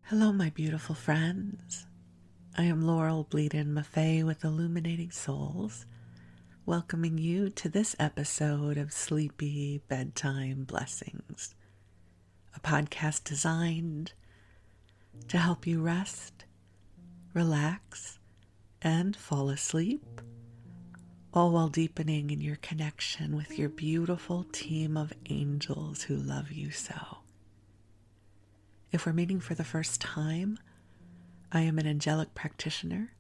Hello, my beautiful friends. I am Laurel Bleadon-Maffei with Illuminating Souls, welcoming you to this episode of Sleepy Bedtime Blessings, a podcast designed to help you rest, relax, and fall asleep, all while deepening in your connection with your beautiful team of angels who love you so. If we're meeting for the first time, I am an angelic practitioner,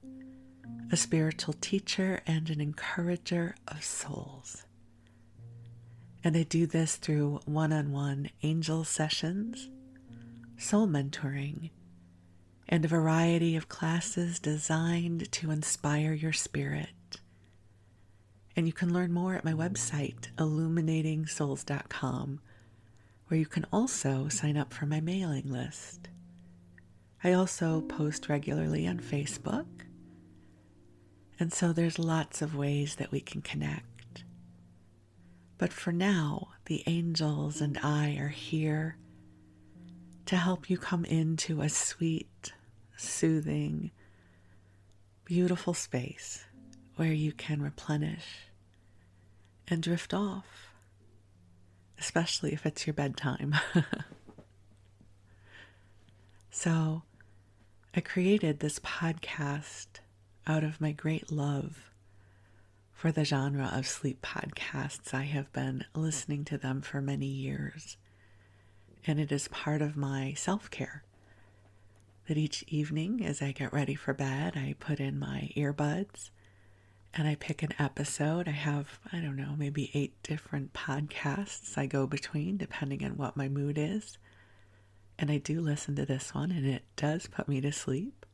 a spiritual teacher, and an encourager of souls. And I do this through one-on-one angel sessions, soul mentoring, and a variety of classes designed to inspire your spirit. And you can learn more at my website, illuminating-souls.com, where you can also sign up for my mailing list. I also post regularly on Facebook, and so there's lots of ways that we can connect. But for now, the angels and I are here to help you come into a sweet, soothing, beautiful space where you can replenish and drift off, especially if it's your bedtime. So, I created this podcast out of my great love for the genre of sleep podcasts. I have been listening to them for many years, and it is part of my self-care. That each evening as I get ready for bed, I put in my earbuds and I pick an episode. I have, maybe 8 different podcasts I go between depending on what my mood is. And I do listen to this one, and it does put me to sleep.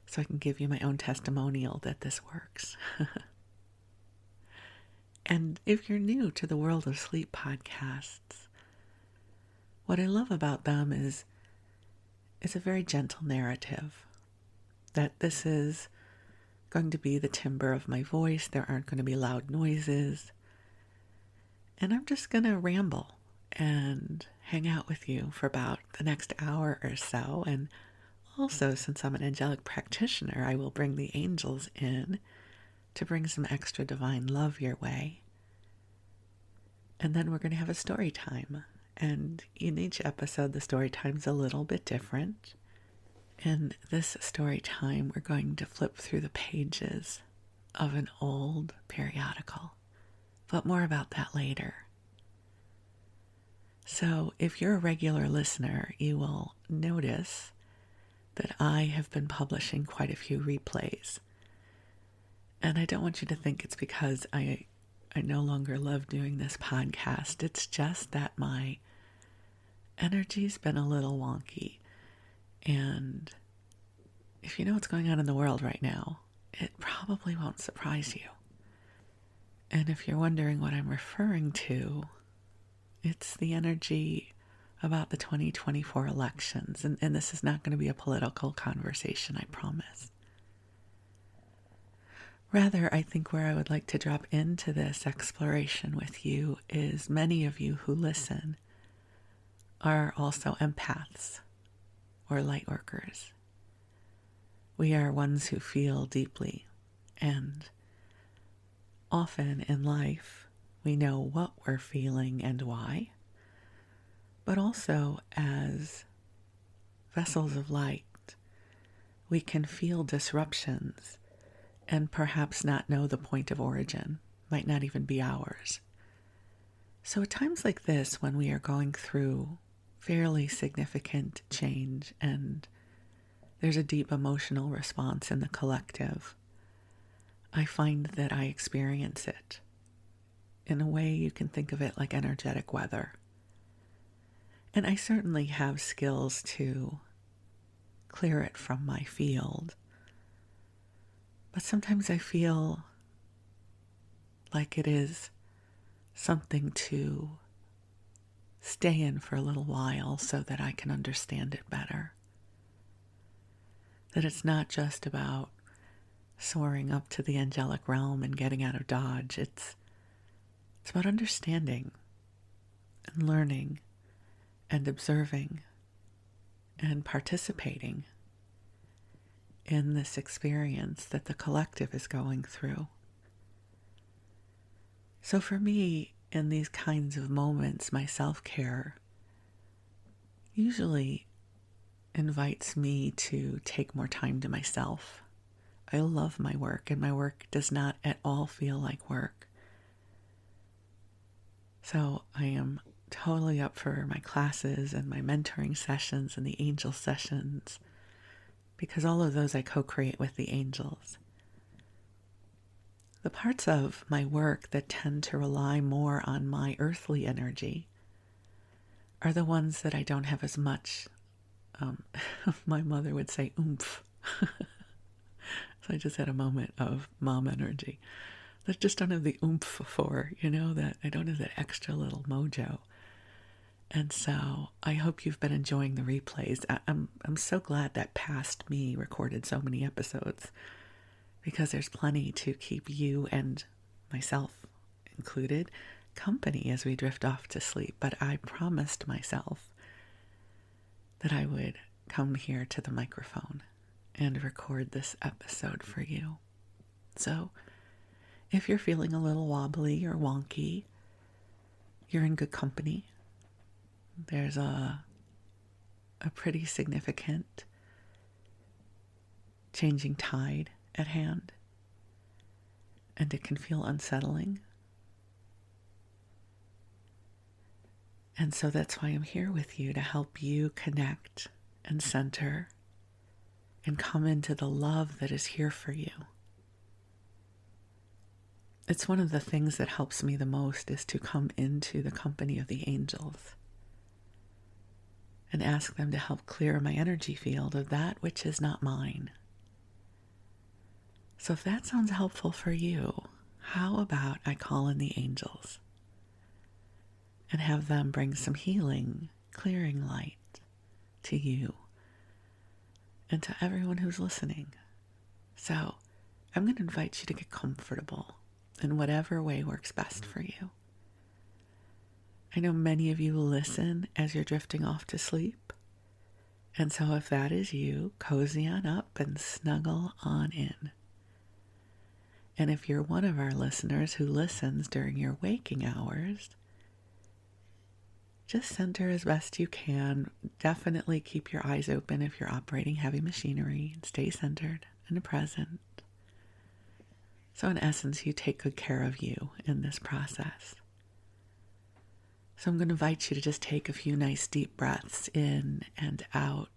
So I can give you my own testimonial that this works. And if you're new to the world of sleep podcasts, what I love about them is it's a very gentle narrative. That this is going to be the timbre of my voice. There aren't going to be loud noises. And I'm just going to ramble and hang out with you for about the next hour or so. And also, since I'm an angelic practitioner, I will bring the angels in to bring some extra divine love your way. And then we're going to have a story time. And in each episode, the story time's a little bit different. In this story time, we're going to flip through the pages of an old periodical. But more about that later. So, if you're a regular listener, you will notice that I have been publishing quite a few replays. And I don't want you to think it's because I no longer love doing this podcast. It's just that my energy's been a little wonky. And if you know what's going on in the world right now, it probably won't surprise you. And if you're wondering what I'm referring to, it's the energy about the 2024 elections. And this is not going to be a political conversation, I promise. Rather, I think where I would like to drop into this exploration with you is many of you who listen are also empaths or light workers. We are ones who feel deeply, and often in life we know what we're feeling and why, but also as vessels of light, we can feel disruptions and perhaps not know the point of origin, might not even be ours. So at times like this, when we are going through fairly significant change and there's a deep emotional response in the collective, I find that I experience it. In a way, you can think of it like energetic weather. And I certainly have skills to clear it from my field. But sometimes I feel like it is something to stay in for a little while so that I can understand it better. That it's not just about soaring up to the angelic realm and getting out of Dodge. It's about understanding and learning and observing and participating in this experience that the collective is going through. So for me, in these kinds of moments, my self-care usually invites me to take more time to myself. I love my work, and my work does not at all feel like work. So I am totally up for my classes and my mentoring sessions and the angel sessions, because all of those I co-create with the angels. The parts of my work that tend to rely more on my earthly energy are the ones that I don't have as much, my mother would say, oomph. So I just had a moment of mom energy. I just don't have the oomph for, that I don't have that extra little mojo. And so I hope you've been enjoying the replays. I'm so glad that past me recorded so many episodes, because there's plenty to keep you and myself included company as we drift off to sleep. But I promised myself that I would come here to the microphone and record this episode for you. So if you're feeling a little wobbly or wonky, you're in good company. There's a pretty significant changing tide at hand, and it can feel unsettling. And so that's why I'm here with you, to help you connect and center and come into the love that is here for you. It's one of the things that helps me the most, is to come into the company of the angels and ask them to help clear my energy field of that which is not mine. So if that sounds helpful for you, how about I call in the angels and have them bring some healing, clearing light to you and to everyone who's listening. So I'm going to invite you to get comfortable in whatever way works best for you. I know many of you will listen as you're drifting off to sleep. And so if that is you, cozy on up and snuggle on in. And if you're one of our listeners who listens during your waking hours, just center as best you can. Definitely keep your eyes open if you're operating heavy machinery, and stay centered in the present. So in essence, you take good care of you in this process. So I'm going to invite you to just take a few nice deep breaths in and out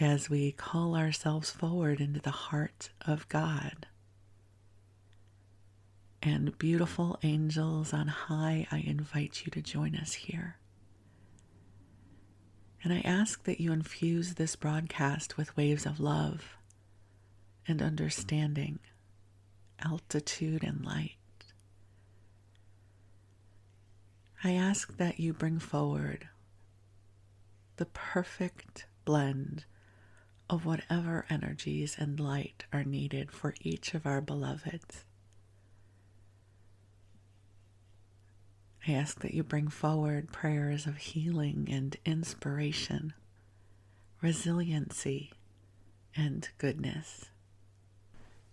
as we call ourselves forward into the heart of God. And beautiful angels on high, I invite you to join us here. And I ask that you infuse this broadcast with waves of love and understanding, altitude and light. I ask that you bring forward the perfect blend of whatever energies and light are needed for each of our beloveds. I ask that you bring forward prayers of healing and inspiration, resiliency, and goodness.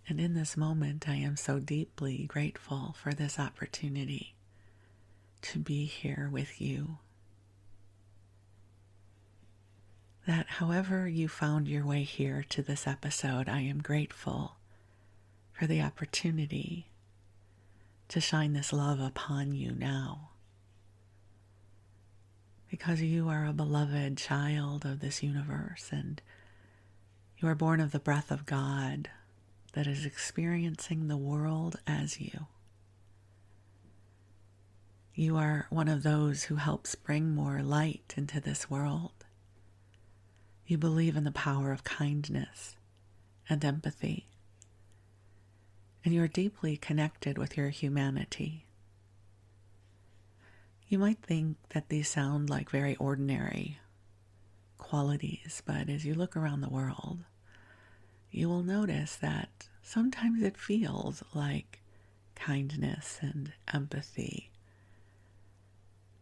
And in this moment, I am so deeply grateful for this opportunity to be here with you. That however you found your way here to this episode, I am grateful for the opportunity to shine this love upon you now. Because you are a beloved child of this universe, and you are born of the breath of God that is experiencing the world as you. You are one of those who helps bring more light into this world. You believe in the power of kindness and empathy, and you are deeply connected with your humanity. You might think that these sound like very ordinary qualities, but as you look around the world, you will notice that sometimes it feels like kindness and empathy,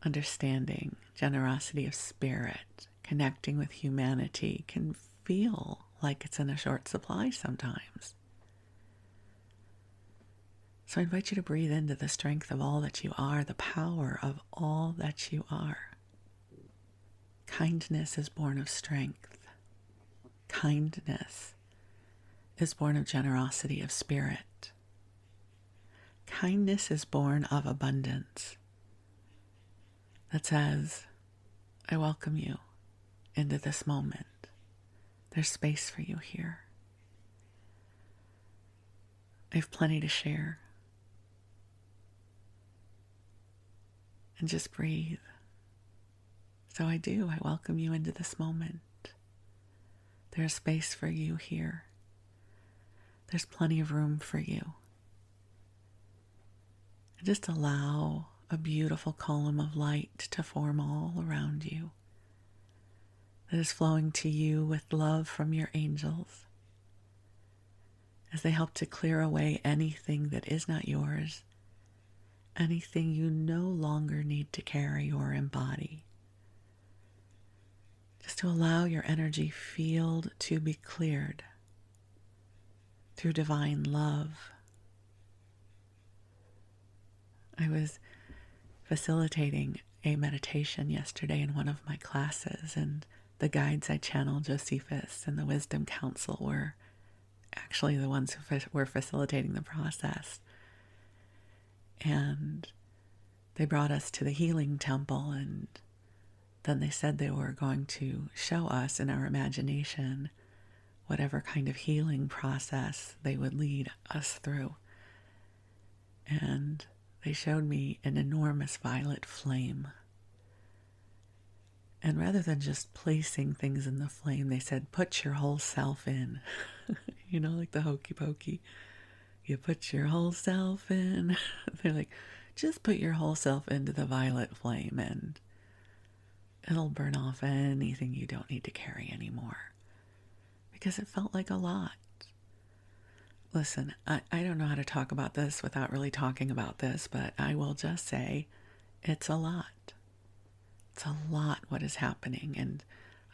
understanding, generosity of spirit connecting with humanity can feel like it's in a short supply sometimes. So I invite you to breathe into the strength of all that you are, the power of all that you are. Kindness is born of strength. Kindness is born of generosity of spirit. Kindness is born of abundance that says, I welcome you into this moment. There's space for you here. I have plenty to share. And just breathe. So I do. I welcome you into this moment. There's space for you here. There's plenty of room for you. And just allow a beautiful column of light to form all around you that is flowing to you with love from your angels as they help to clear away anything that is not yours, anything you no longer need to carry or embody. Just to allow your energy field to be cleared through divine love. I was facilitating a meditation yesterday in one of my classes, and the guides I channeled, Josephus and the Wisdom Council, were actually the ones who were facilitating the process. And they brought us to the healing temple, and then they said they were going to show us in our imagination whatever kind of healing process they would lead us through. And they showed me an enormous violet flame. And rather than just placing things in the flame, they said, put your whole self in. You know, like the hokey pokey. You put your whole self in. They're like, just put your whole self into the violet flame and it'll burn off anything you don't need to carry anymore. Because it felt like a lot. Listen, I don't know how to talk about this without really talking about this, but I will just say it's a lot. It's a lot what is happening, and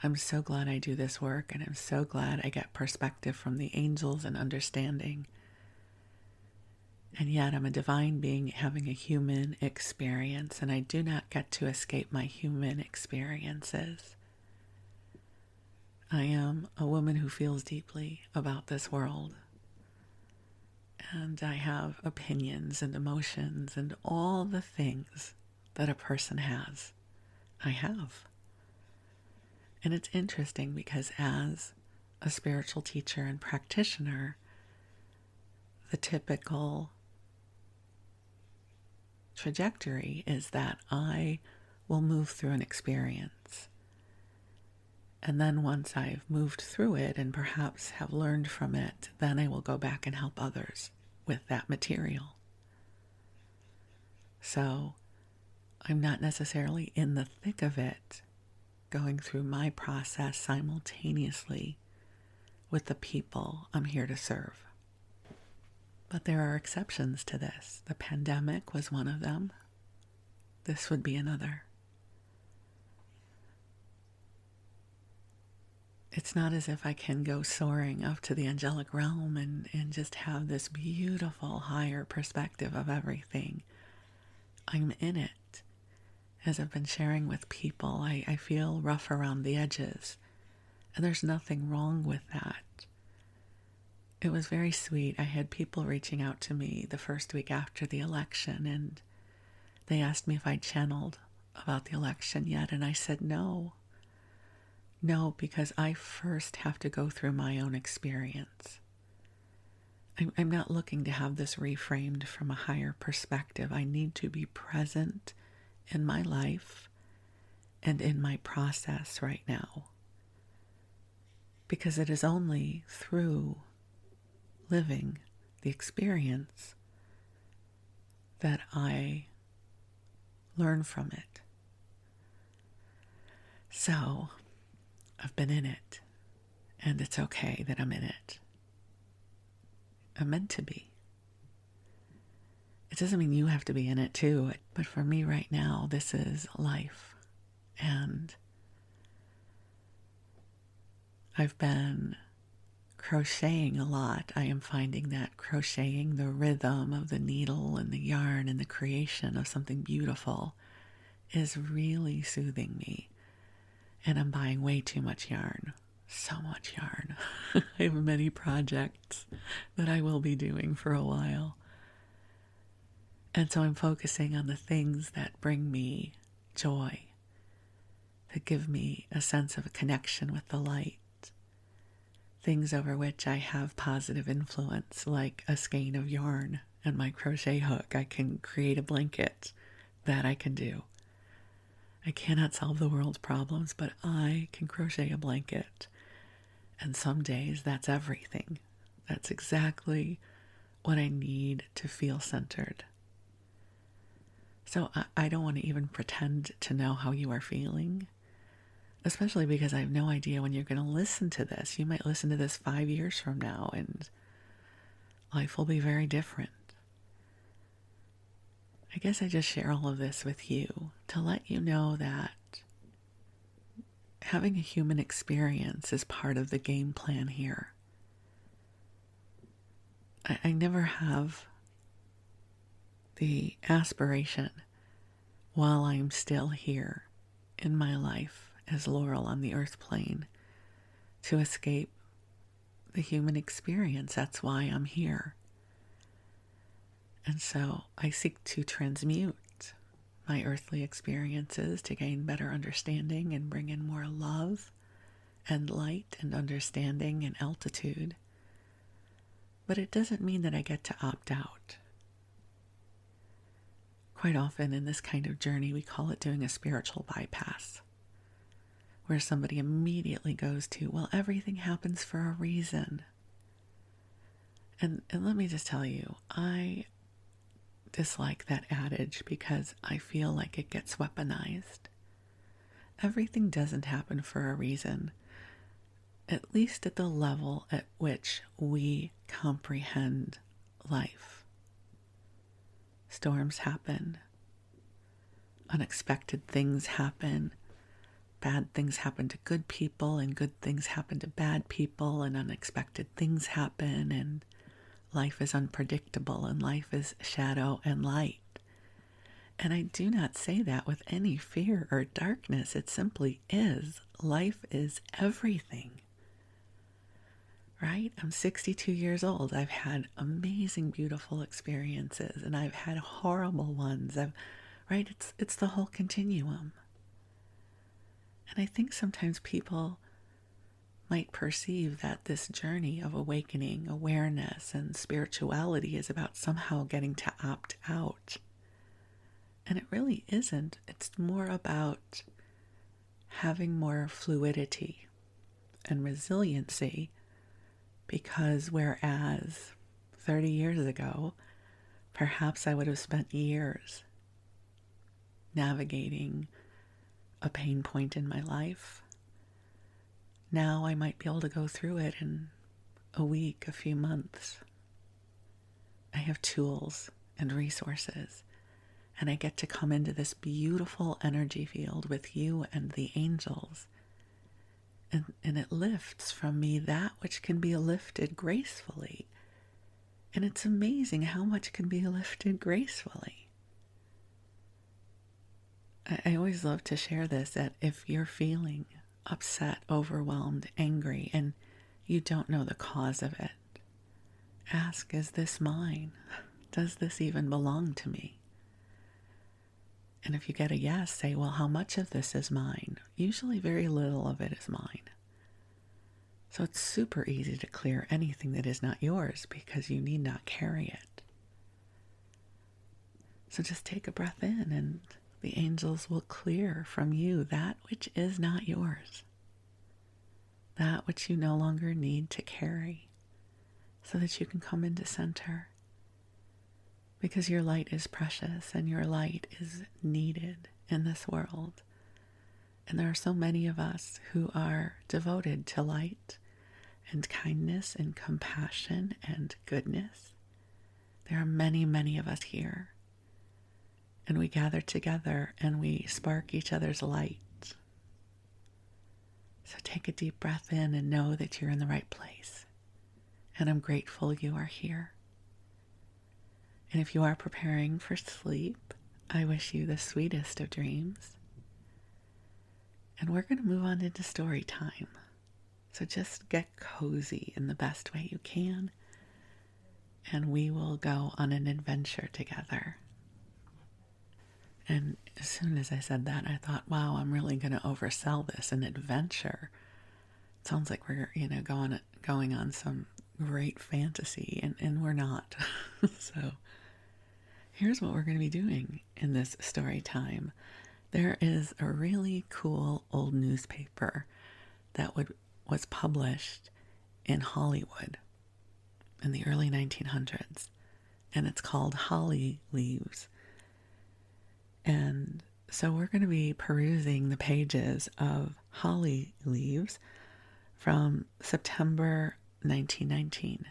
I'm so glad I do this work, and I'm so glad I get perspective from the angels and understanding. And yet I'm a divine being having a human experience, and I do not get to escape my human experiences. I am a woman who feels deeply about this world. And I have opinions and emotions and all the things that a person has. I have. And it's interesting because as a spiritual teacher and practitioner, the typical trajectory is that I will move through an experience. And then once I've moved through it and perhaps have learned from it, then I will go back and help others with that material. So I'm not necessarily in the thick of it, going through my process simultaneously with the people I'm here to serve. But there are exceptions to this. The pandemic was one of them. This would be another. It's not as if I can go soaring up to the angelic realm and just have this beautiful higher perspective of everything. I'm in it. As I've been sharing with people, I feel rough around the edges. And there's nothing wrong with that. It was very sweet. I had people reaching out to me the first week after the election, and they asked me if I'd channeled about the election yet, and I said no. No, because I first have to go through my own experience. I'm not looking to have this reframed from a higher perspective. I need to be present in my life and in my process right now. Because it is only through living the experience that I learn from it. So I've been in it, and it's okay that I'm in it. I'm meant to be. It doesn't mean you have to be in it too, but for me right now, this is life. And I've been crocheting a lot. I am finding that crocheting, the rhythm of the needle and the yarn and the creation of something beautiful, is really soothing me. And I'm buying way too much yarn. So much yarn. I have many projects that I will be doing for a while. And so I'm focusing on the things that bring me joy, that give me a sense of a connection with the light, things over which I have positive influence, like a skein of yarn and my crochet hook. I can create a blanket. That I can do. I cannot solve the world's problems, but I can crochet a blanket. And some days that's everything. That's exactly what I need to feel centered. So I don't want to even pretend to know how you are feeling, especially because I have no idea when you're going to listen to this. You might listen to this 5 years from now and life will be very different. I guess I just share all of this with you to let you know that having a human experience is part of the game plan here. I never have the aspiration while I'm still here in my life as Laurel on the earth plane to escape the human experience. That's why I'm here. And so I seek to transmute my earthly experiences to gain better understanding and bring in more love and light and understanding and altitude. But it doesn't mean that I get to opt out. Quite often in this kind of journey, we call it doing a spiritual bypass, where somebody immediately goes to, well, everything happens for a reason. And let me just tell you, I dislike that adage because I feel like it gets weaponized. Everything doesn't happen for a reason, at least at the level at which we comprehend life. Storms happen. Unexpected things happen. Bad things happen to good people, and good things happen to bad people, and unexpected things happen, and life is unpredictable, and life is shadow and light. And I do not say that with any fear or darkness. It simply is. Life is everything. Right? I'm 62 years old. I've had amazing, beautiful experiences, and I've had horrible ones. Right? It's the whole continuum. And I think sometimes people might perceive that this journey of awakening, awareness, and spirituality is about somehow getting to opt out. And it really isn't. It's more about having more fluidity and resiliency, because whereas 30 years ago, perhaps I would have spent years navigating a pain point in my life, now I might be able to go through it in a week, a few months. I have tools and resources, and I get to come into this beautiful energy field with you and the angels. And it lifts from me that which can be lifted gracefully. And it's amazing how much can be lifted gracefully. I always love to share this, that if you're feeling upset, overwhelmed, angry, and you don't know the cause of it, ask, is this mine? Does this even belong to me? And if you get a yes, say, well, how much of this is mine? Usually very little of it is mine. So it's super easy to clear anything that is not yours because you need not carry it. So just take a breath in and the angels will clear from you that which is not yours, that which you no longer need to carry, so that you can come into center. Because your light is precious and your light is needed in this world. And there are so many of us who are devoted to light and kindness and compassion and goodness. There are many, many of us here. And we gather together and we spark each other's light. So take a deep breath in and know that you're in the right place. And I'm grateful you are here. And if you are preparing for sleep, I wish you the sweetest of dreams. And we're going to move on into story time. So just get cozy in the best way you can. And we will go on an adventure together. And as soon as I said that, I thought, wow, I'm really going to oversell this, an adventure. It sounds like we're, going on some great fantasy, and we're not. So here's what we're going to be doing in this story time. There is a really cool old newspaper that was published in Hollywood in the early 1900s, and it's called Holly Leaves. And so we're going to be perusing the pages of Holly Leaves from September 1919.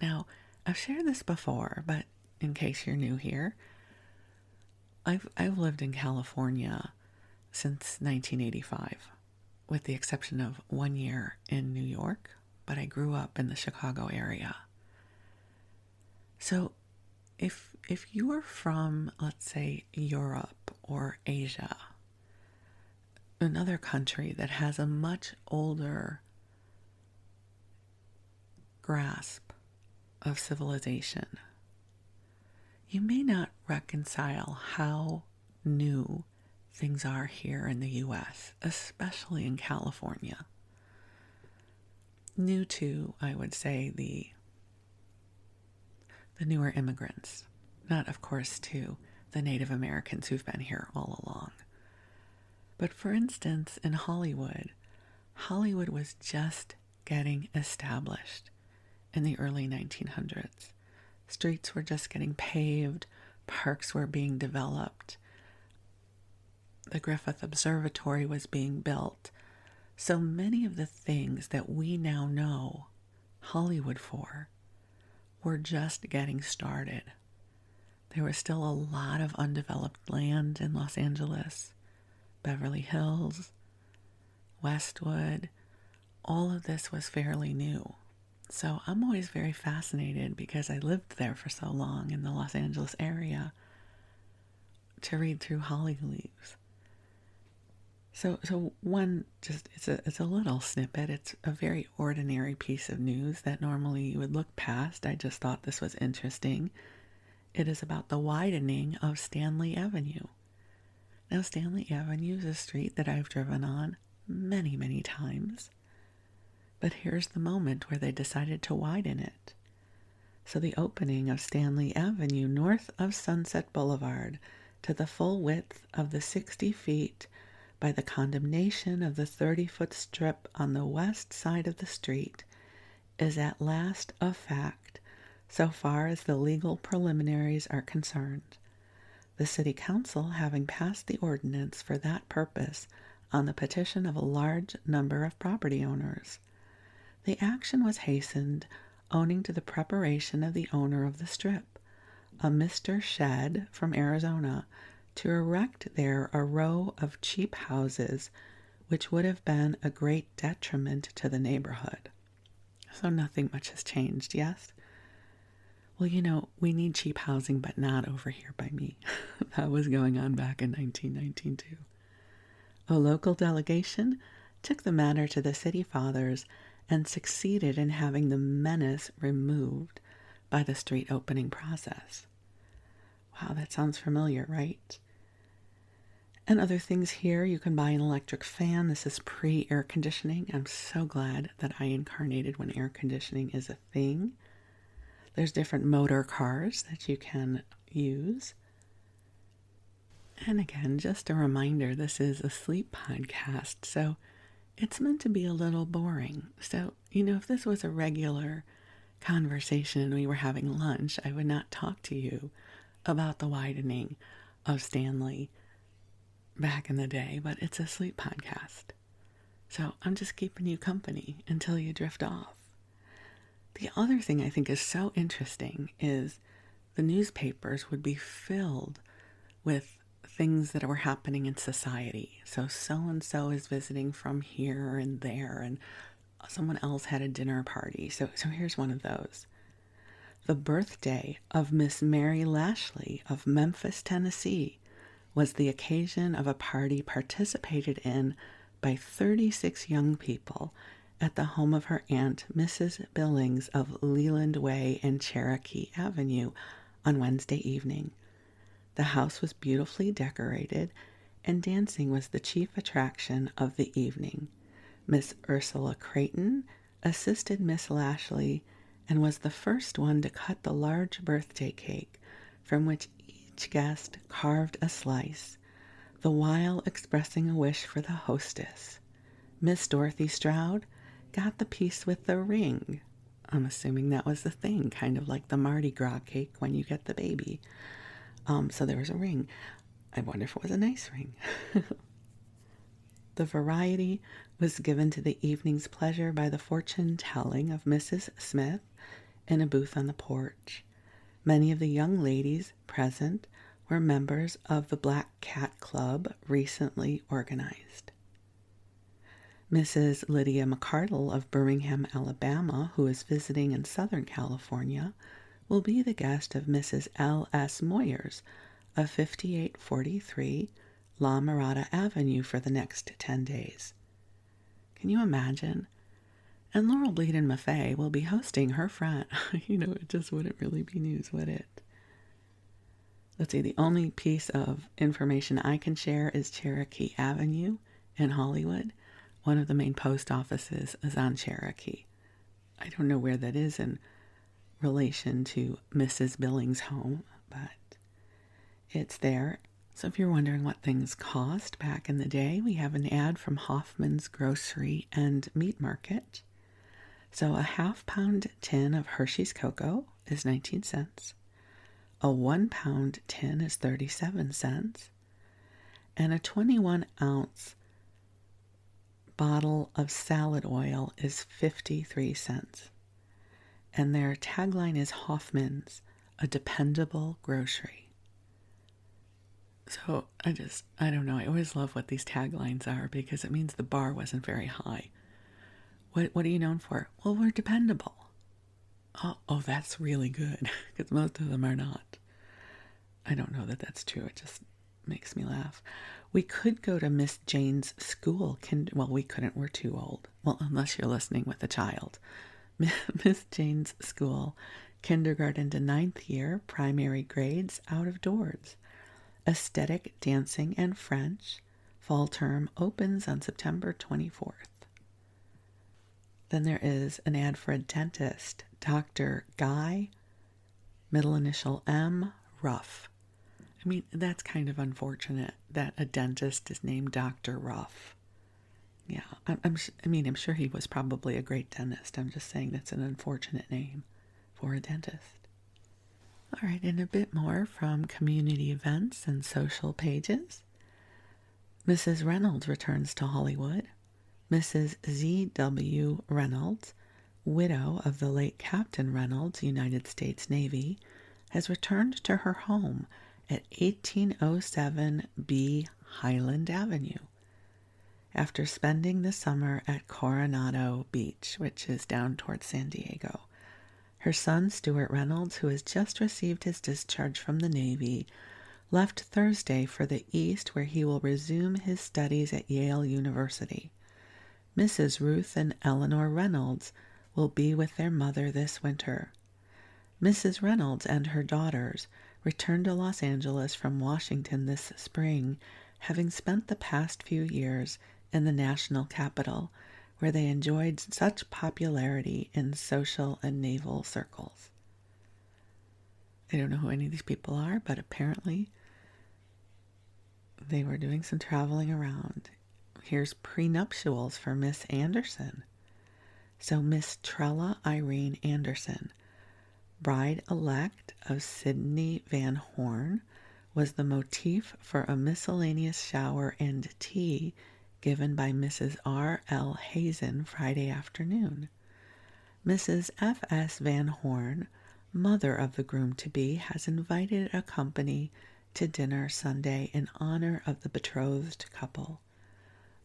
Now, I've shared this before, but in case you're new here, I've lived in California since 1985, with the exception of 1 year in New York, but I grew up in the Chicago area. So if you are from, let's say, Europe or Asia, another country that has a much older grasp of civilization, you may not reconcile how new things are here in the U.S., especially in California. New to, I would say, the newer immigrants, not, of course, to the Native Americans who've been here all along. But for instance, in Hollywood was just getting established in the early 1900s. Streets were just getting paved, parks were being developed, the Griffith Observatory was being built. So many of the things that we now know Hollywood for were just getting started. There was still a lot of undeveloped land in Los Angeles, Beverly Hills, Westwood. All of this was fairly new. So I'm always very fascinated, because I lived there for so long in the Los Angeles area, to read through Holly Leaves. So one, just it's a little snippet. It's a very ordinary piece of news that normally you would look past. I just thought this was interesting. It is about the widening of Stanley Avenue. Now, Stanley Avenue is a street that I've driven on many, many times. But here's the moment where they decided to widen it. So the opening of Stanley Avenue north of Sunset Boulevard to the full width of the 60 feet by the condemnation of the 30-foot strip on the west side of the street is at last a fact, so far as the legal preliminaries are concerned, the City Council having passed the ordinance for that purpose on the petition of a large number of property owners. The action was hastened owing to the preparation of the owner of the strip, a Mr. Shedd from Arizona, to erect there a row of cheap houses which would have been a great detriment to the neighborhood. So nothing much has changed, yes? Well, we need cheap housing, but not over here by me. That was going on back in 1919 too. A local delegation took the matter to the city fathers and succeeded in having the menace removed by the street opening process. Wow, that sounds familiar, right? And other things here, you can buy an electric fan. This is pre-air conditioning. I'm so glad that I incarnated when air conditioning is a thing. There's different motor cars that you can use. And again, just a reminder, this is a sleep podcast, so it's meant to be a little boring. So, if this was a regular conversation and we were having lunch, I would not talk to you about the widening of Stanley back in the day, but it's a sleep podcast. So I'm just keeping you company until you drift off. The other thing I think is so interesting is the newspapers would be filled with things that were happening in society. So and so is visiting from here and there, and someone else had a dinner party. So here's one of those. The birthday of Miss Mary Lashley of Memphis, Tennessee, was the occasion of a party participated in by 36 young people at the home of her aunt, Mrs. Billings of Leland Way and Cherokee Avenue, on Wednesday evening. The house was beautifully decorated, and dancing was the chief attraction of the evening. Miss Ursula Creighton assisted Miss Lashley and was the first one to cut the large birthday cake, from which each guest carved a slice, the while expressing a wish for the hostess. Miss Dorothy Stroud got the piece with the ring. I'm assuming that was the thing, kind of like the Mardi Gras cake when you get the baby. So there was a ring. I wonder if it was a nice ring. The variety was given to the evening's pleasure by the fortune-telling of Mrs. Smith in a booth on the porch. Many of the young ladies present were members of the Black Cat Club recently organized. Mrs. Lydia McCardle of Birmingham, Alabama, who is visiting in Southern California, will be the guest of Mrs. L.S. Moyers of 5843 La Mirada Avenue for the next 10 days. Can you imagine? And Laurel Bleadon-Maffei will be hosting her friend. It just wouldn't really be news, would it? Let's see, the only piece of information I can share is Cherokee Avenue in Hollywood. One of the main post offices is on Cherokee. I don't know where that is in relation to Mrs. Billings' home, but it's there. So if you're wondering what things cost back in the day, we have an ad from Hoffman's Grocery and Meat Market. So a half-pound tin of Hershey's Cocoa is 19 cents. A 1-pound tin is 37 cents. And a 21-ounce bottle of salad oil is 53 cents. And their tagline is Hoffman's, a dependable grocery. So I don't know. I always love what these taglines are because it means the bar wasn't very high. What are you known for? Well, we're dependable. Oh, that's really good because most of them are not. I don't know that that's true. It just makes me laugh. We could go to Miss Jane's school. Well, we couldn't. We're too old. Well, unless you're listening with a child. Miss Jane's school, kindergarten to 9th year, primary grades, out of doors. Aesthetic, dancing, and French. Fall term opens on September 24th. Then there is an ad for a dentist, Dr. Guy, middle initial M, Ruff. I mean, that's kind of unfortunate that a dentist is named Dr. Ruff. Yeah, I'm sure he was probably a great dentist. I'm just saying that's an unfortunate name for a dentist. All right, and a bit more from community events and social pages. Mrs. Reynolds returns to Hollywood. Mrs. Z.W. Reynolds, widow of the late Captain Reynolds, United States Navy, has returned to her home at 1807 B. Highland Avenue after spending the summer at Coronado Beach, which is down towards San Diego. Her son, Stuart Reynolds, who has just received his discharge from the Navy, left Thursday for the East, where he will resume his studies at Yale University. Mrs. Ruth and Eleanor Reynolds will be with their mother this winter. Mrs. Reynolds and her daughters returned to Los Angeles from Washington this spring, having spent the past few years in the national capital, where they enjoyed such popularity in social and naval circles. I don't know who any of these people are, but apparently they were doing some traveling around. Here's prenuptials for Miss Anderson. So Miss Trella Irene Anderson, bride-elect of Sidney Van Horn, was the motif for a miscellaneous shower and tea given by Mrs. R.L. Hazen Friday afternoon. Mrs. F.S. Van Horn, mother of the groom-to-be, has invited a company to dinner Sunday in honor of the betrothed couple.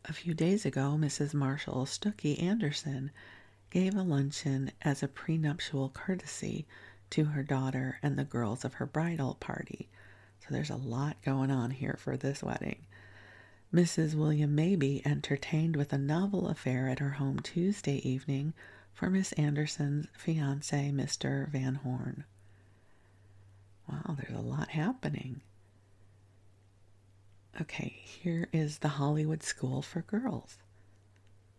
A few days ago, Mrs. Marshall Stuckey Anderson gave a luncheon as a prenuptial courtesy to her daughter and the girls of her bridal party. So there's a lot going on here for this wedding. Mrs. William Mabie entertained with a novel affair at her home Tuesday evening for Miss Anderson's fiancé, Mr. Van Horn. Wow, there's a lot happening. Okay, here is the Hollywood School for Girls.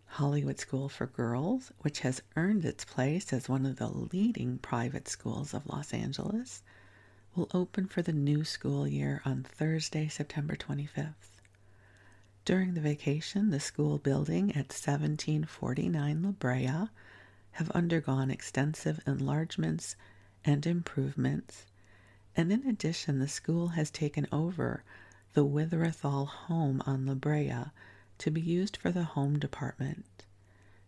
Hollywood School for Girls, which has earned its place as one of the leading private schools of Los Angeles, will open for the new school year on Thursday, September 25th. During the vacation, the school building at 1749 La Brea have undergone extensive enlargements and improvements, and in addition, the school has taken over the Witherethall home on La Brea to be used for the home department.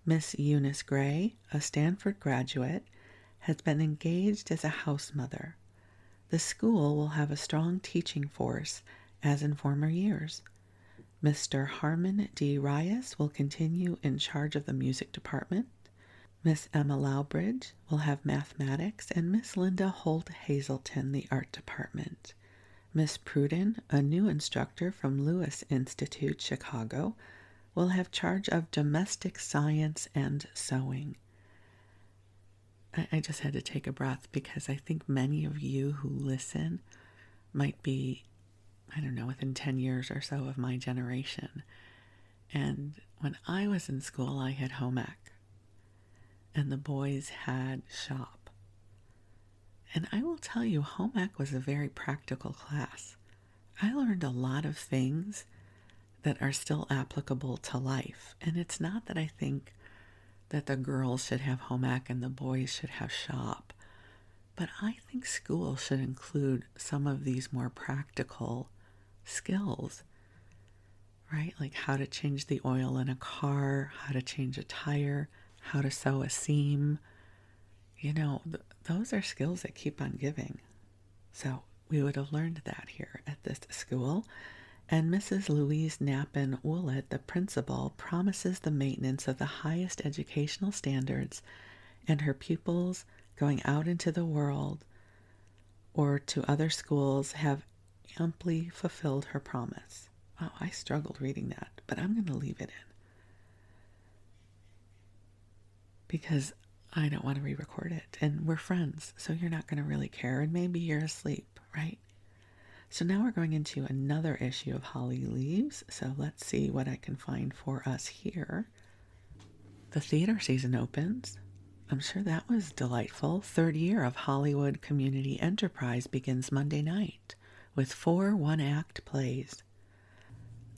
Miss Eunice Gray, a Stanford graduate, has been engaged as a house mother. The school will have a strong teaching force as in former years. Mr. Harmon D. Rias will continue in charge of the music department. Miss Emma Lowbridge will have mathematics, and Miss Linda Holt Hazelton the art department. Miss Pruden, a new instructor from Lewis Institute, Chicago, will have charge of domestic science and sewing. I just had to take a breath because I think many of you who listen might be, within 10 years or so of my generation. And when I was in school, I had home ec, and the boys had shop. And I will tell you, home ec was a very practical class. I learned a lot of things that are still applicable to life. And it's not that I think that the girls should have home ec and the boys should have shop, but I think school should include some of these more practical skills, right? Like how to change the oil in a car, how to change a tire, how to sew a seam. Those are skills that keep on giving. So we would have learned that here at this school. And Mrs. Louise Knappen Willett, the principal, promises the maintenance of the highest educational standards, and her pupils going out into the world or to other schools have amply fulfilled her promise. Wow, I struggled reading that, but I'm going to leave it in because I don't want to re-record it, and we're friends, so you're not going to really care, and maybe you're asleep, right? So now we're going into another issue of Holly Leaves, so let's see what I can find for us here. The theater season opens. I'm sure that was delightful. Third year of Hollywood Community Enterprise begins Monday night with 4 one-act plays.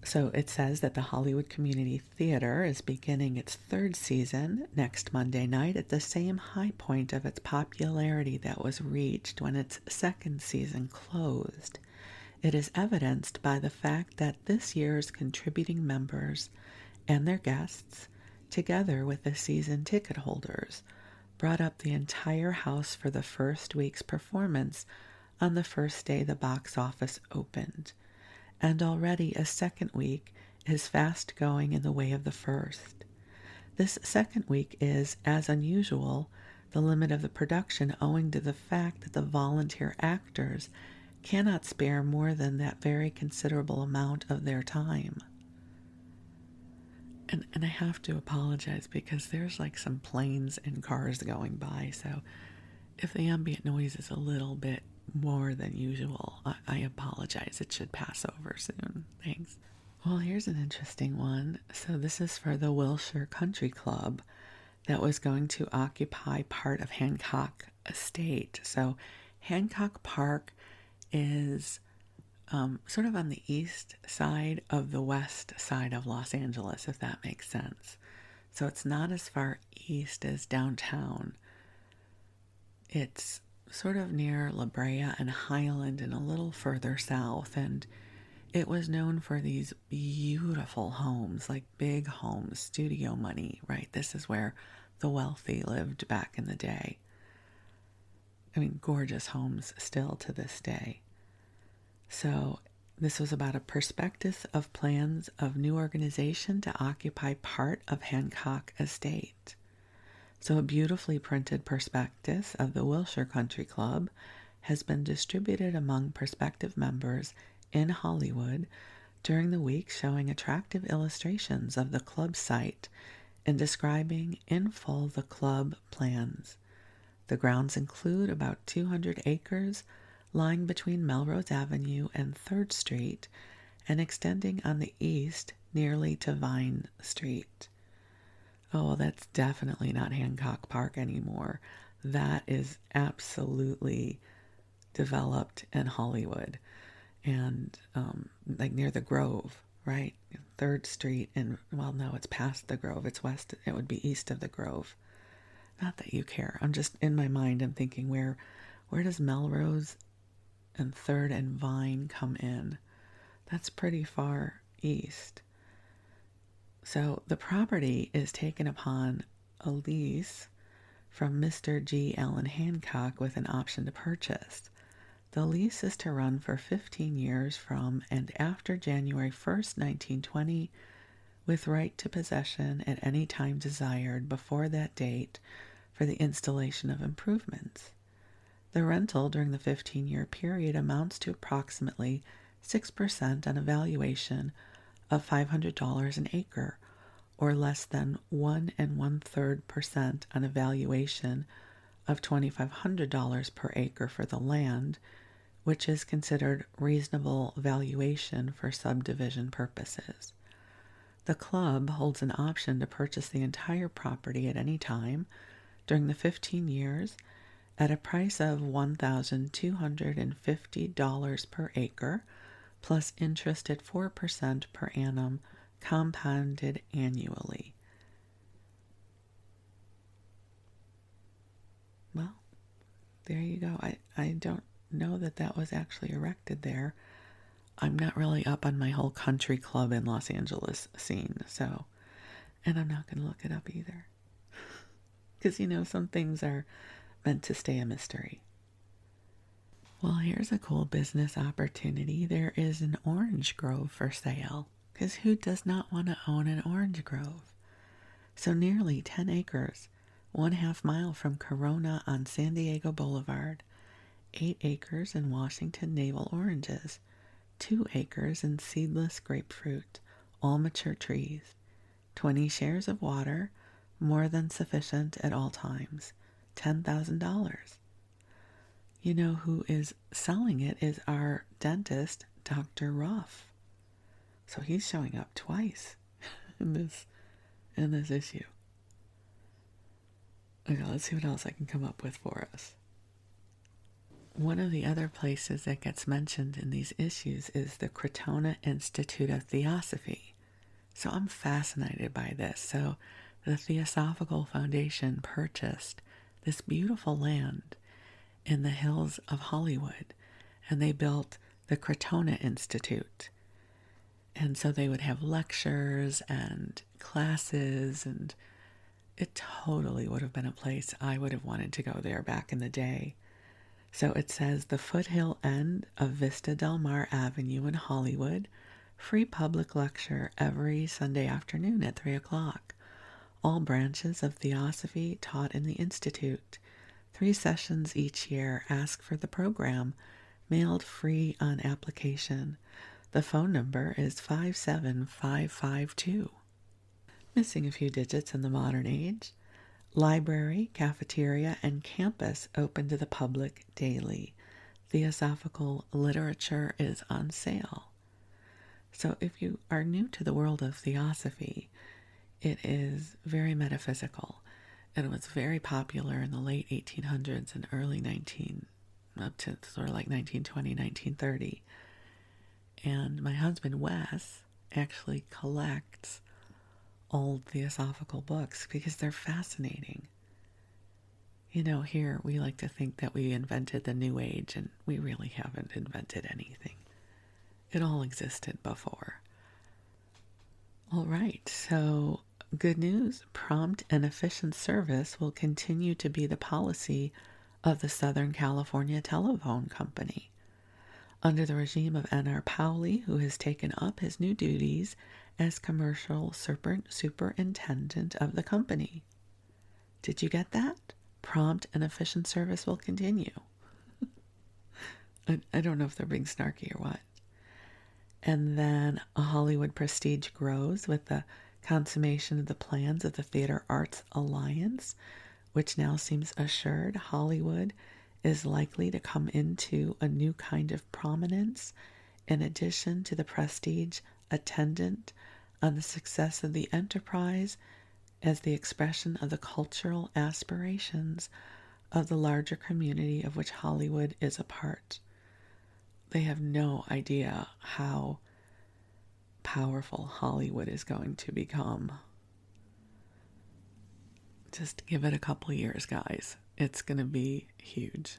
So it says that the Hollywood Community Theater is beginning its 3rd season next Monday night at the same high point of its popularity that was reached when its 2nd season closed. It is evidenced by the fact that this year's contributing members and their guests, together with the season ticket holders, brought up the entire house for the first week's performance on the first day the box office opened. And already a second week is fast going in the way of the first. This second week is, as unusual, the limit of the production owing to the fact that the volunteer actors cannot spare more than that very considerable amount of their time. And I have to apologize because there's like some planes and cars going by, so if the ambient noise is a little bit more than usual, I apologize. It should pass over soon. Thanks. Well, here's an interesting one. So this is for the Wilshire Country Club that was going to occupy part of Hancock Estate. So Hancock Park is sort of on the east side of the west side of Los Angeles, if that makes sense. So it's not as far east as downtown. It's sort of near La Brea and Highland and a little further south, and it was known for these beautiful homes, like big homes, studio money, right? This is where the wealthy lived back in the day. I mean, gorgeous homes still to this day. So this was about a prospectus of plans of new organization to occupy part of Hancock Estate. So a beautifully printed prospectus of the Wilshire Country Club has been distributed among prospective members in Hollywood during the week, showing attractive illustrations of the club site and describing in full the club plans. The grounds include about 200 acres lying between Melrose Avenue and 3rd Street and extending on the east nearly to Vine Street. Oh, well, that's definitely not Hancock Park anymore. That is absolutely developed in Hollywood and like near the Grove, right? 3rd Street and, well, no, it's past the Grove. It's west. It would be east of the Grove. Not that you care. I'm just in my mind. I'm thinking, where does Melrose and 3rd and Vine come in? That's pretty far east. So the property is taken upon a lease from Mr. G. Allen Hancock with an option to purchase. The lease is to run for 15 years from and after January 1st, 1920, with right to possession at any time desired before that date for the installation of improvements. The rental during the 15-year period amounts to approximately 6% on a valuation of $500 an acre, or less than 1 1/3% on a valuation of $2,500 per acre for the land, which is considered reasonable valuation for subdivision purposes. The club holds an option to purchase the entire property at any time during the 15 years at a price of $1,250 per acre, plus interest at 4% per annum, compounded annually. Well, there you go. I don't know that was actually erected there. I'm not really up on my whole country club in Los Angeles scene, so, and I'm not going to look it up either. Because, some things are meant to stay a mystery. Well, here's a cool business opportunity. There is an orange grove for sale, because who does not want to own an orange grove? So nearly 10 acres, 1/2 mile from Corona on San Diego Boulevard, 8 acres in Washington navel oranges, 2 acres in seedless grapefruit, all mature trees, 20 shares of water, more than sufficient at all times, $10,000. You know who is selling it is our dentist, Dr. Ruff. So he's showing up twice in this issue. Okay, let's see what else I can come up with for us. One of the other places that gets mentioned in these issues is the Crotona Institute of Theosophy. So I'm fascinated by this. So the Theosophical Foundation purchased this beautiful land in the hills of Hollywood, and they built the Crotona Institute. And so they would have lectures and classes, and it totally would have been a place I would have wanted to go there back in the day. So it says the foothill end of Vista Del Mar Avenue in Hollywood, free public lecture every Sunday afternoon at 3 o'clock. All branches of Theosophy taught in the Institute. 3 sessions each year. Ask for the program. Mailed free on application. The phone number is 57552. Missing a few digits in the modern age. Library, cafeteria, and campus open to the public daily. Theosophical literature is on sale. So if you are new to the world of Theosophy, it is very metaphysical. It was very popular in the late 1800s and early up to sort of like 1920, 1930. And my husband, Wes, actually collects old theosophical books because they're fascinating. Here we like to think that we invented the New Age, and we really haven't invented anything. It all existed before. All right, so good news. Prompt and efficient service will continue to be the policy of the Southern California Telephone Company. under the regime of N.R. Powley, who has taken up his new duties as commercial superintendent of the company. Did you get that? Prompt and efficient service will continue. I don't know if they're being snarky or what. And then a Hollywood prestige grows with the consummation of the plans of the Theater Arts Alliance, which now seems assured Hollywood is likely to come into a new kind of prominence in addition to the prestige attendant on the success of the enterprise as the expression of the cultural aspirations of the larger community of which Hollywood is a part. They have no idea how powerful Hollywood is going to become. Just give it a couple years, guys. It's going to be huge.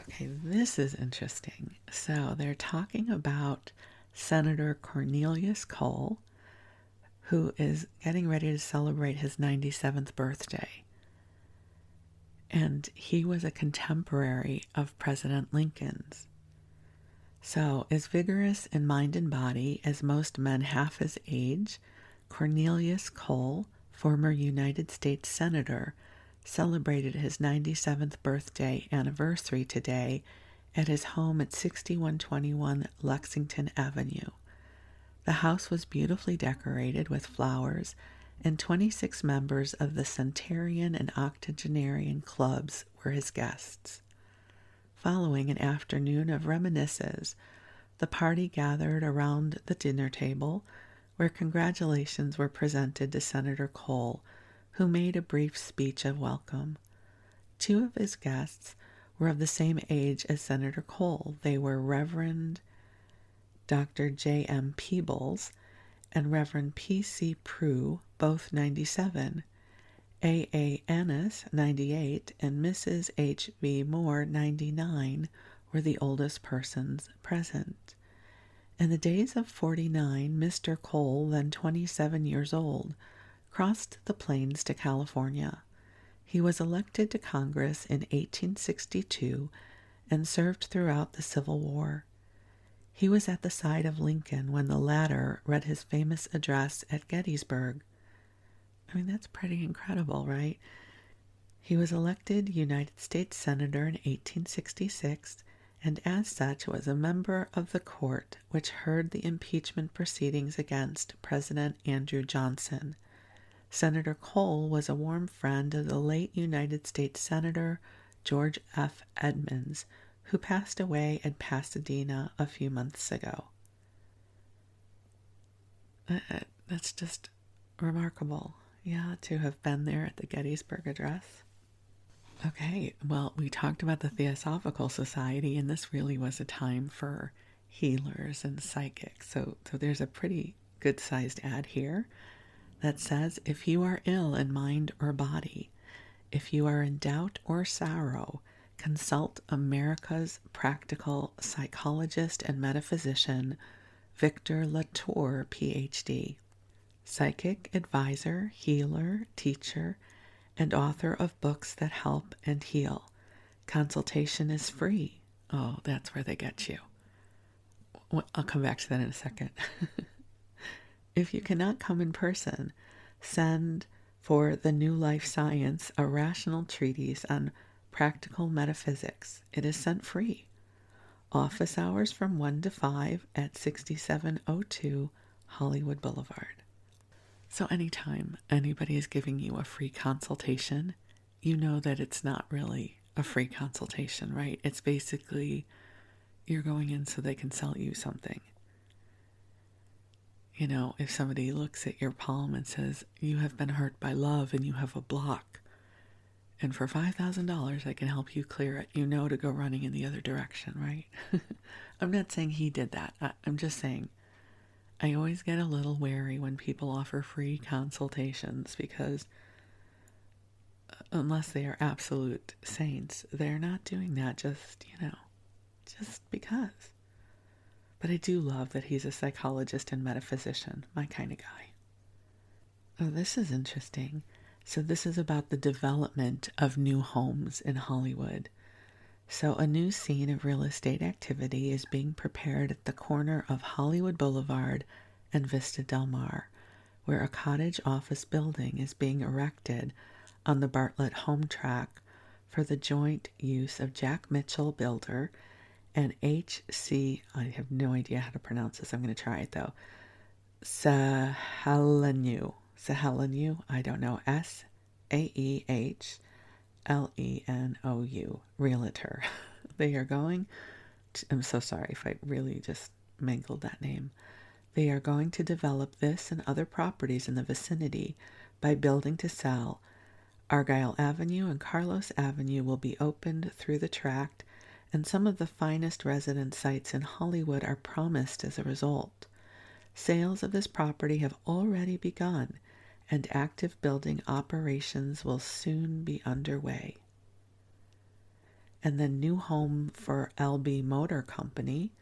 Okay, this is interesting. So they're talking about Senator Cornelius Cole, who is getting ready to celebrate his 97th birthday. And he was a contemporary of President Lincoln's. So, as vigorous in mind and body as most men half his age, Cornelius Cole, former United States Senator, celebrated his 97th birthday anniversary today at his home at 6121 Lexington Avenue. The house was beautifully decorated with flowers, and 26 members of the centenarian and octogenarian clubs were his guests. Following an afternoon of reminiscences, the party gathered around the dinner table, where congratulations were presented to Senator Cole, who made a brief speech of welcome. Two of his guests were of the same age as Senator Cole. They were Reverend Dr. J.M. Peebles and Reverend P.C. Prue, both 97, A.A. Annis, 98, and Mrs. H.B. Moore, 99, were the oldest persons present. In the days of 49, Mr. Cole, then 27 years old, crossed the plains to California. He was elected to Congress in 1862 and served throughout the Civil War. He was at the side of Lincoln when the latter read his famous address at Gettysburg. I mean, that's pretty incredible, right? He was elected United States Senator in 1866, and as such was a member of the court which heard the impeachment proceedings against President Andrew Johnson. Senator Cole was a warm friend of the late United States Senator George F. Edmunds, who passed away in Pasadena a few months ago. That's just remarkable. Yeah, to have been there at the Gettysburg Address. Okay, well, we talked about the Theosophical Society, and this really was a time for healers and psychics. So there's a pretty good-sized ad here that says, if you are ill in mind or body, if you are in doubt or sorrow, consult America's practical psychologist and metaphysician, Victor Latour, Ph.D., psychic, advisor, healer, teacher, and author of books that help and heal. Consultation is free. Oh, that's where they get you. I'll come back to that in a second. If you cannot come in person, send for the New Life Science, a rational treatise on practical metaphysics. It is sent free. Office hours from 1 to 5 at 6702 Hollywood Boulevard. So anytime anybody is giving you a free consultation, you know that it's not really a free consultation, right? It's basically you're going in so they can sell you something. You know, if somebody looks at your palm and says, you have been hurt by love and you have a block, and for $5,000 I can help you clear it, you know to go running in the other direction, right? I'm not saying he did that. I'm just saying I always get a little wary when people offer free consultations because unless they are absolute saints, they're not doing that just because. But I do love that he's a psychologist and metaphysician, my kind of guy. Oh, this is interesting. So this is about the development of new homes in Hollywood. So a new scene of real estate activity is being prepared at the corner of Hollywood Boulevard and Vista Del Mar, where a cottage office building is being erected on the Bartlett home tract for the joint use of Jack Mitchell Builder and H.C. I have no idea how to pronounce this. I'm going to try it though. Sahelenu, I don't know. Saehlenou, realtor. They are going to, I'm so sorry if I really just mangled that name. They are going to develop this and other properties in the vicinity by building to sell. Argyle Avenue and Carlos Avenue will be opened through the tract, and some of the finest residence sites in Hollywood are promised as a result. Sales of this property have already begun, and active building operations will soon be underway. And the new home for LB Motor Company.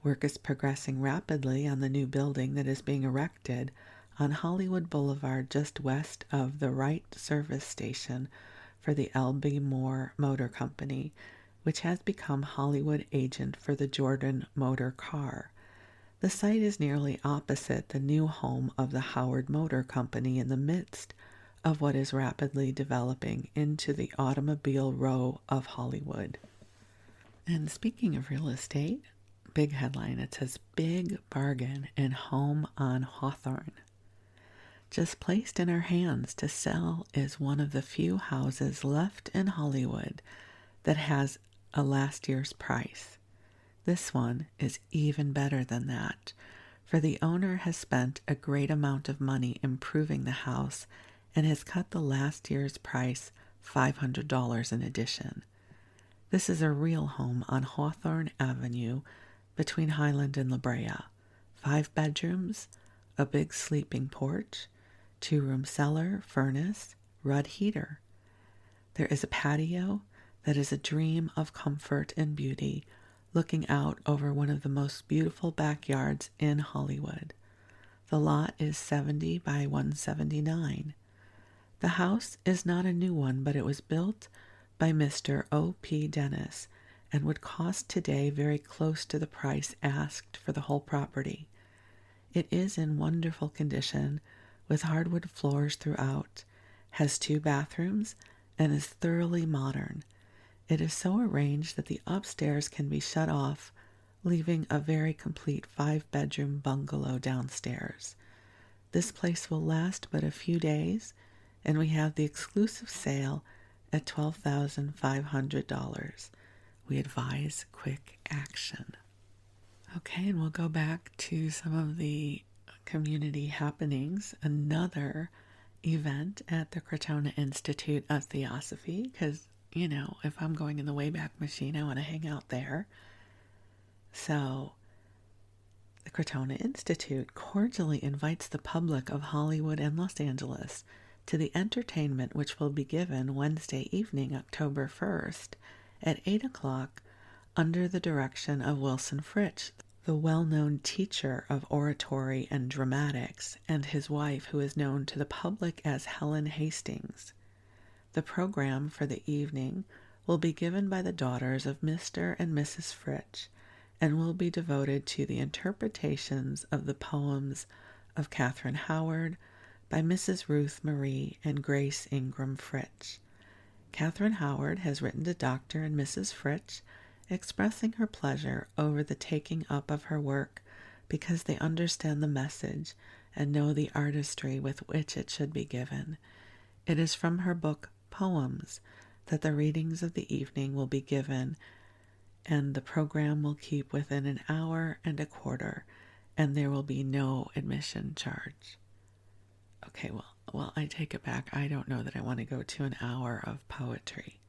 Work is progressing rapidly on the new building that is being erected on Hollywood Boulevard just west of the Wright service station for the LB Motor Company, which has become Hollywood agent for the Jordan Motor Car. The site is nearly opposite the new home of the Howard Motor Company in the midst of what is rapidly developing into the automobile row of Hollywood. And speaking of real estate, big headline, it says big bargain in home on Hawthorne. Just placed in our hands to sell is one of the few houses left in Hollywood that has a last year's price. This one is even better than that, for the owner has spent a great amount of money improving the house and has cut the last year's price $500 in addition. This is a real home on Hawthorne Avenue between Highland and La Brea. 5 bedrooms, a big sleeping porch, 2-room cellar, furnace, Rudd heater. There is a patio that is a dream of comfort and beauty, looking out over one of the most beautiful backyards in Hollywood. The lot is 70 by 179. The house is not a new one, but it was built by Mr. O.P. Dennis and would cost today very close to the price asked for the whole property. It is in wonderful condition, with hardwood floors throughout, has 2 bathrooms, and is thoroughly modern. It is so arranged that the upstairs can be shut off, leaving a very complete 5-bedroom bungalow downstairs. This place will last but a few days, and we have the exclusive sale at $12,500. We advise quick action. Okay, and we'll go back to some of the community happenings. Another event at the Crotona Institute of Theosophy, because if I'm going in the Wayback Machine, I want to hang out there. So, the Crotona Institute cordially invites the public of Hollywood and Los Angeles to the entertainment which will be given Wednesday evening, October 1st, at 8 o'clock, under the direction of Wilson Fritsch, the well-known teacher of oratory and dramatics, and his wife, who is known to the public as Helen Hastings. The program for the evening will be given by the daughters of Mr. and Mrs. Fritsch, and will be devoted to the interpretations of the poems of Catherine Howard by Mrs. Ruth Marie and Grace Ingram Fritsch. Catherine Howard has written to Dr. and Mrs. Fritsch, expressing her pleasure over the taking up of her work because they understand the message and know the artistry with which it should be given. It is from her book Poems that the readings of the evening will be given, and the program will keep within an hour and a quarter, and there will be no admission charge. Okay, well, I take it back. I don't know that I want to go to an hour of poetry.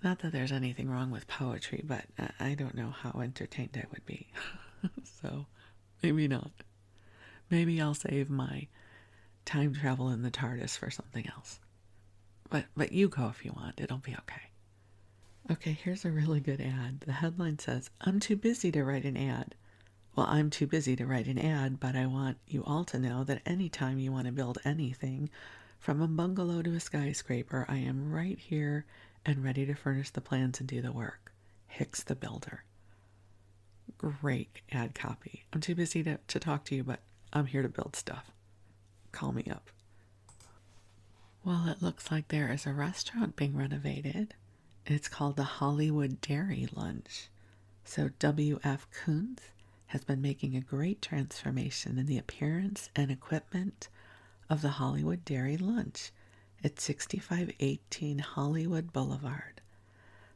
Not that there's anything wrong with poetry, but I don't know how entertained I would be. So, maybe not. Maybe I'll save my time travel in the TARDIS for something else. But you go if you want. It'll be okay. Okay, here's a really good ad. The headline says, "I'm too busy to write an ad." Well, I'm too busy to write an ad, but I want you all to know that anytime you want to build anything, from a bungalow to a skyscraper, I am right here and ready to furnish the plans and do the work. Hicks the builder. Great ad copy. I'm too busy to talk to you, but I'm here to build stuff. Call me up. Well, it looks like there is a restaurant being renovated. It's called the Hollywood Dairy Lunch. So W.F. Kuntz has been making a great transformation in the appearance and equipment of the Hollywood Dairy Lunch at 6518 Hollywood Boulevard.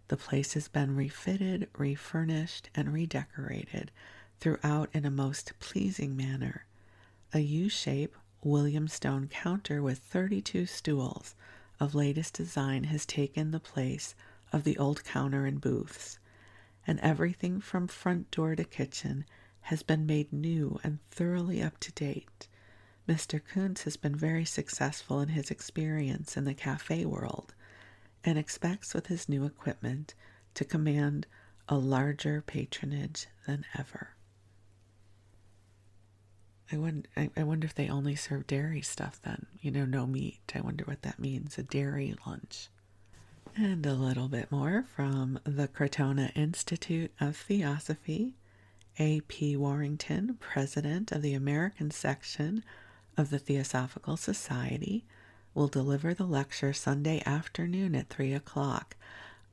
The place has been refitted, refurnished, and redecorated throughout in a most pleasing manner. A U-shape William Stone counter with 32 stools of latest design has taken the place of the old counter and booths, and everything from front door to kitchen has been made new and thoroughly up to date. Mr. Kuntz has been very successful in his experience in the cafe world and expects with his new equipment to command a larger patronage than ever. I wonder if they only serve dairy stuff then. No meat. I wonder what that means, a dairy lunch. And a little bit more from the Crotona Institute of Theosophy. A.P. Warrington, president of the American section of the Theosophical Society, will deliver the lecture Sunday afternoon at 3 o'clock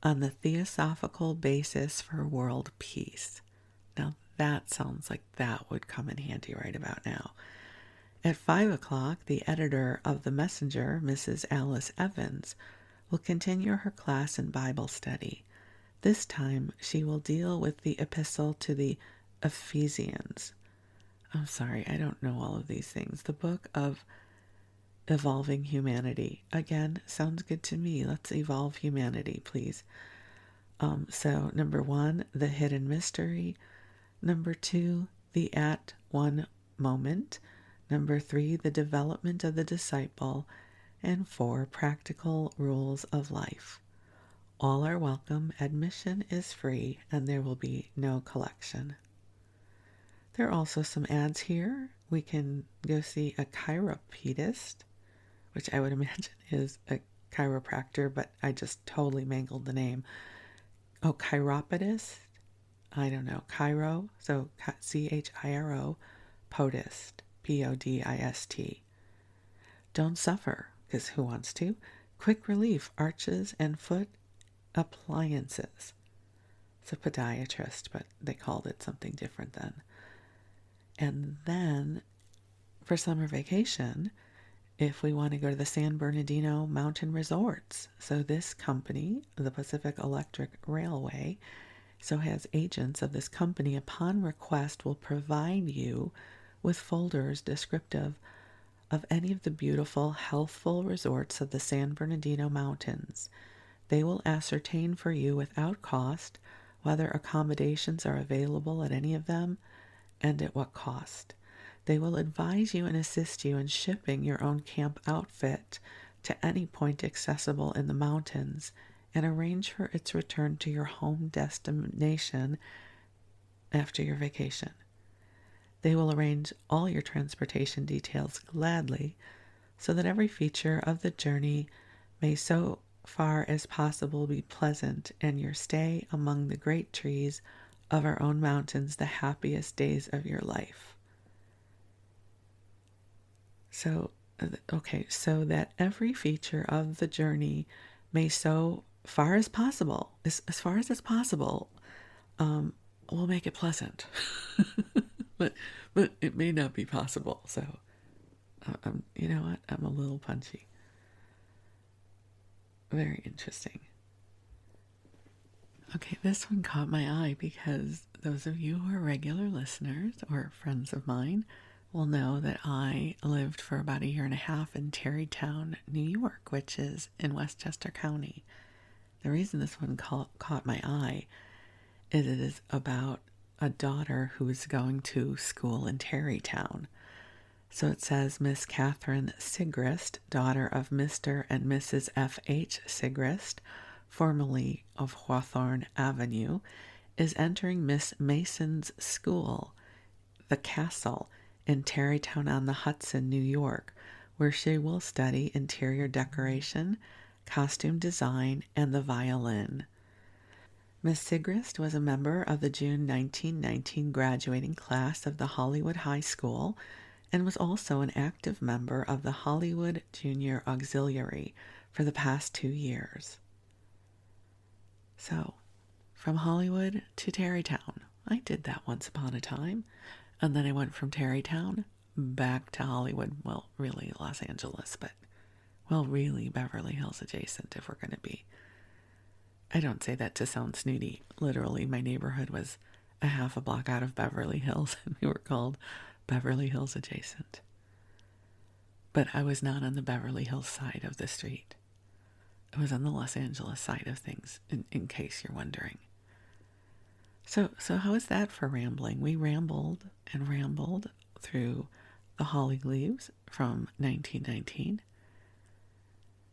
on the theosophical basis for world peace. Now, that sounds like that would come in handy right about now. At 5 o'clock, the editor of The Messenger, Mrs. Alice Evans, will continue her class in Bible study. This time, she will deal with the epistle to the Ephesians. I'm sorry, I don't know all of these things. The book of Evolving Humanity. Again, sounds good to me. Let's evolve humanity, please. So, number 1, the hidden mystery. Number 2, the at one moment. Number 3, the development of the disciple. And 4, practical rules of life. All are welcome. Admission is free, and there will be no collection. There are also some ads here. We can go see a chiropedist, which I would imagine is a chiropractor, but I just totally mangled the name. Oh, chiropedist? I don't know. Chiro, so C-H-I-R-O, podist, P-O-D-I-S-T. Don't suffer, because who wants to? Quick relief, arches and foot appliances. It's a podiatrist, but they called it something different then. And then, for summer vacation, if we want to go to the San Bernardino Mountain Resorts. So this company, the Pacific Electric Railway, so has agents of this company, upon request, will provide you with folders descriptive of any of the beautiful, healthful resorts of the San Bernardino Mountains. They will ascertain for you without cost whether accommodations are available at any of them and at what cost. They will advise you and assist you in shipping your own camp outfit to any point accessible in the mountains and arrange for its return to your home destination after your vacation. They will arrange all your transportation details gladly so that every feature of the journey may so far as possible be pleasant and your stay among the great trees of our own mountains the happiest days of your life. So that every feature of the journey may so far as possible, as far as it's possible, we'll make it pleasant. but it may not be possible. So, you know what? I'm a little punchy. Very interesting. Okay, this one caught my eye because those of you who are regular listeners or friends of mine will know that I lived for about 1.5 years in Tarrytown, New York, which is in Westchester County. The reason this one caught my eye is it is about a daughter who is going to school in Tarrytown. So it says Miss Catherine Sigrist, daughter of Mr. and Mrs. F.H. Sigrist, formerly of Hawthorne Avenue, is entering Miss Mason's school, the Castle, in Tarrytown on the Hudson, New York, where she will study interior decoration, costume design, and the violin. Miss Sigrist was a member of the June 1919 graduating class of the Hollywood High School and was also an active member of the Hollywood Junior Auxiliary for the past 2 years. So, from Hollywood to Tarrytown. I did that once upon a time. And then I went from Tarrytown back to Hollywood. Well, really Los Angeles, but, well, really Beverly Hills adjacent if we're going to be. I don't say that to sound snooty. Literally, my neighborhood was a half a block out of Beverly Hills, and we were called Beverly Hills adjacent. But I was not on the Beverly Hills side of the street. I was on the Los Angeles side of things, in case you're wondering. So how is that for rambling? We rambled and rambled through the Holly Leaves from 1919.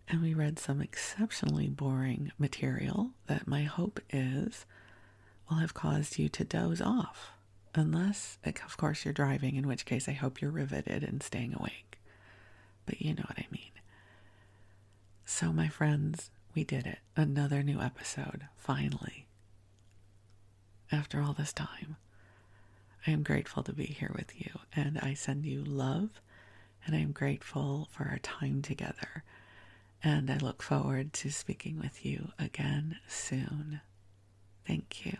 And we read some exceptionally boring material that my hope is will have caused you to doze off. Unless, of course, you're driving, in which case I hope you're riveted and staying awake. But you know what I mean. So, my friends, we did it. Another new episode, finally. After all this time, I am grateful to be here with you, and I send you love, and I am grateful for our time together, and I look forward to speaking with you again soon. Thank you.